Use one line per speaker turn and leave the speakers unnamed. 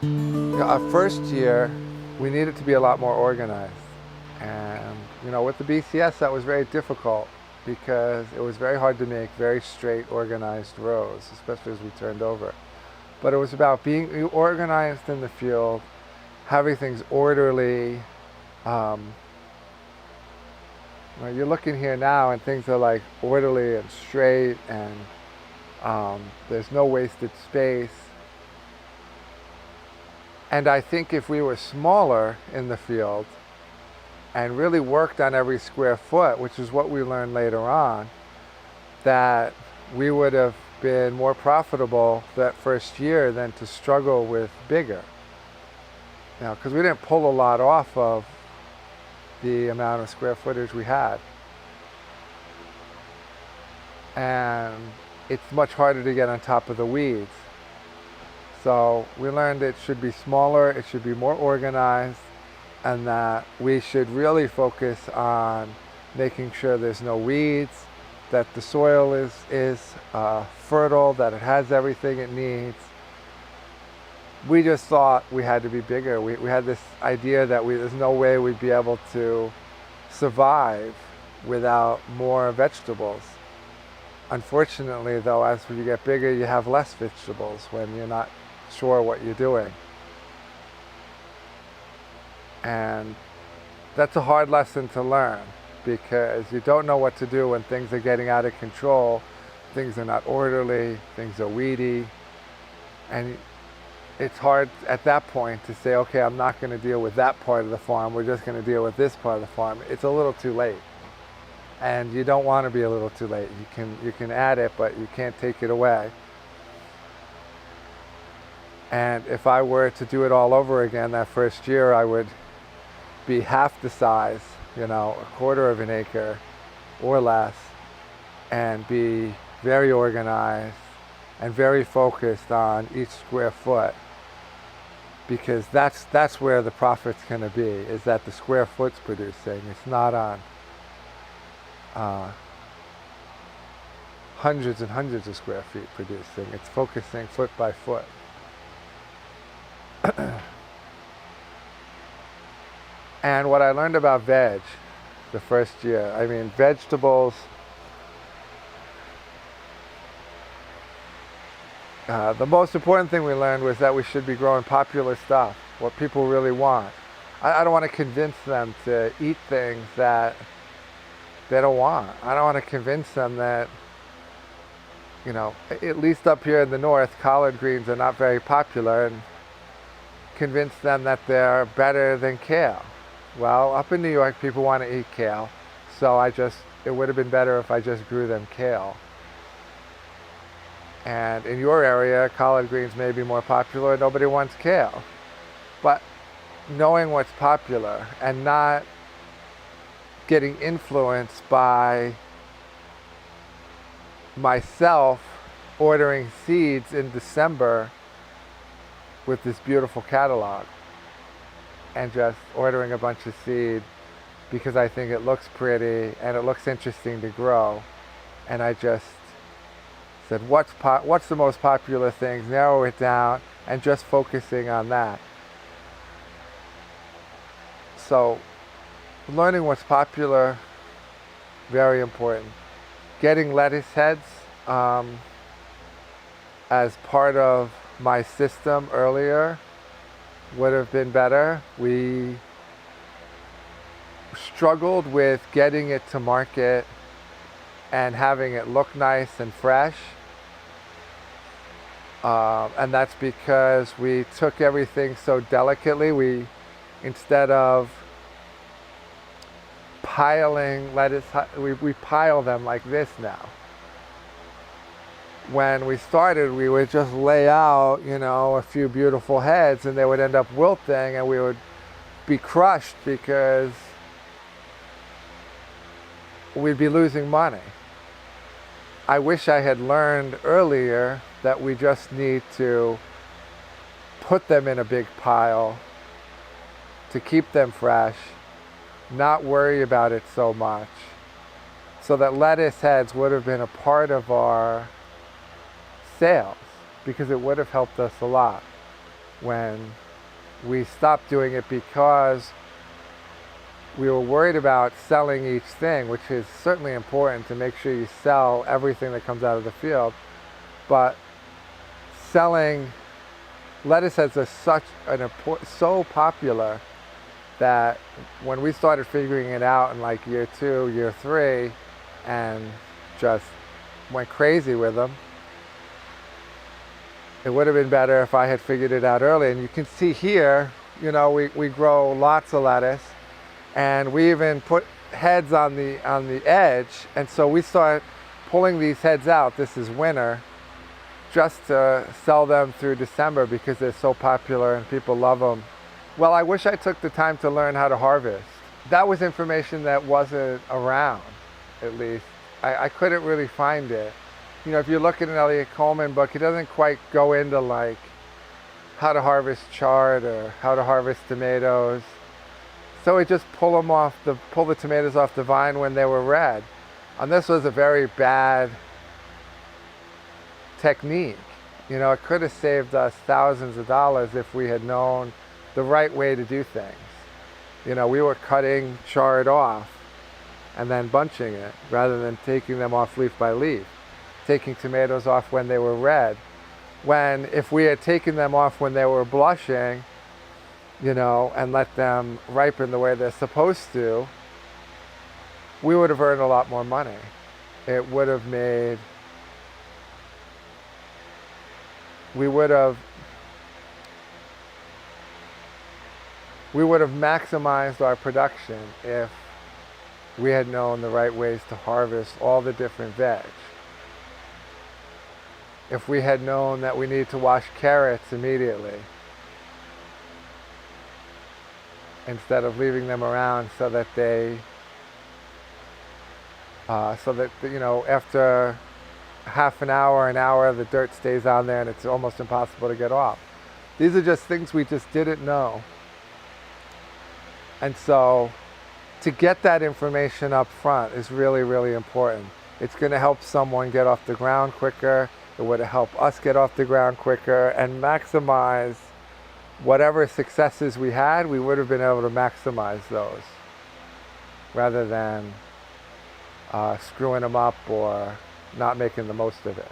Our first year, we needed to be a lot more organized. And, with the BCS, that was very difficult because it was very hard to make very straight, organized rows, especially as we turned over. But it was about being organized in the field, having things orderly. Um, you're looking here now and things are like orderly and straight, and there's no wasted space. And I think if we were smaller in the field and really worked on every square foot, which is what we learned later on, that we would have been more profitable that first year than to struggle with bigger. Because we didn't pull a lot off of the amount of square footage we had. And it's much harder to get on top of the weeds. So we learned it should be smaller, it should be more organized, and that we should really focus on making sure there's no weeds, that the soil is fertile, that it has everything it needs. We just thought we had to be bigger. We had this idea that there's no way we'd be able to survive without more vegetables. Unfortunately, though, as you get bigger, you have less vegetables when you're not sure what you're doing. And that's a hard lesson to learn because you don't know what to do when things are getting out of control, things are not orderly, things are weedy, and it's hard at that point to say, okay, I'm not going to deal with that part of the farm, we're just going to deal with this part of the farm. It's a little too late. And you don't want to be a little too late. You can add it, but you can't take it away. And if I were to do it all over again that first year, I would be half the size, a quarter of an acre or less, and be very organized and very focused on each square foot, because that's where the profit's going to be, is that the square foot's producing. It's not on hundreds and hundreds of square feet producing. It's focusing foot by foot. And what I learned about veg the first year, vegetables, the most important thing we learned was that we should be growing popular stuff, what people really want. I don't want to convince them to eat things that they don't want. I don't want to convince them that, at least up here in the north, collard greens are not very popular, and convince them that they're better than kale. Well, up in New York, people want to eat kale, so it would have been better if I just grew them kale. And in your area, collard greens may be more popular, nobody wants kale. But knowing what's popular and not getting influenced by myself ordering seeds in December with this beautiful catalog, and just ordering a bunch of seed because I think it looks pretty and it looks interesting to grow. And I just said, what's the most popular things, narrow it down, and just focusing on that. So learning what's popular, very important. Getting lettuce heads as part of my system earlier would have been better. We struggled with getting it to market and having it look nice and fresh. And that's because we took everything so delicately. Instead of piling lettuce, we pile them like this now. When we started, we would just lay out, a few beautiful heads, and they would end up wilting, and we would be crushed because we'd be losing money. I wish I had learned earlier that we just need to put them in a big pile to keep them fresh, not worry about it so much, so that lettuce heads would have been a part of our sales, because it would have helped us a lot. when we stopped doing it because we were worried about selling each thing, which is certainly important to make sure you sell everything that comes out of the field. But selling lettuce has so popular that when we started figuring it out in like year 2, year 3, and just went crazy with them, it would have been better if I had figured it out early. And you can see here, you know, we grow lots of lettuce, and we even put heads on the edge. And so we start pulling these heads out. This is winter, just to sell them through December because they're so popular and people love them. Well, I wish I took the time to learn how to harvest. That was information that wasn't around, at least. I couldn't really find it. You know, if you look at an Elliot Coleman book, he doesn't quite go into like how to harvest chard or how to harvest tomatoes. So we just pull the tomatoes off the vine when they were red. And this was a very bad technique. You know, it could have saved us thousands of dollars if we had known the right way to do things. You know, we were cutting chard off and then bunching it rather than taking them off leaf by leaf, taking tomatoes off when they were red. When if we had taken them off when they were blushing, you know, and let them ripen the way they're supposed to, we would have earned a lot more money. It would have made, we would have maximized our production if we had known the right ways to harvest all the different veg. If we had known that we need to wash carrots immediately instead of leaving them around so that you know, after half an hour, the dirt stays on there and it's almost impossible to get off. These are just things we just didn't know. And so to get that information up front is really, really important. It's going to help someone get off the ground quicker. It would help us get off the ground quicker and maximize whatever successes we had. We would have been able to maximize those rather than screwing them up or not making the most of it.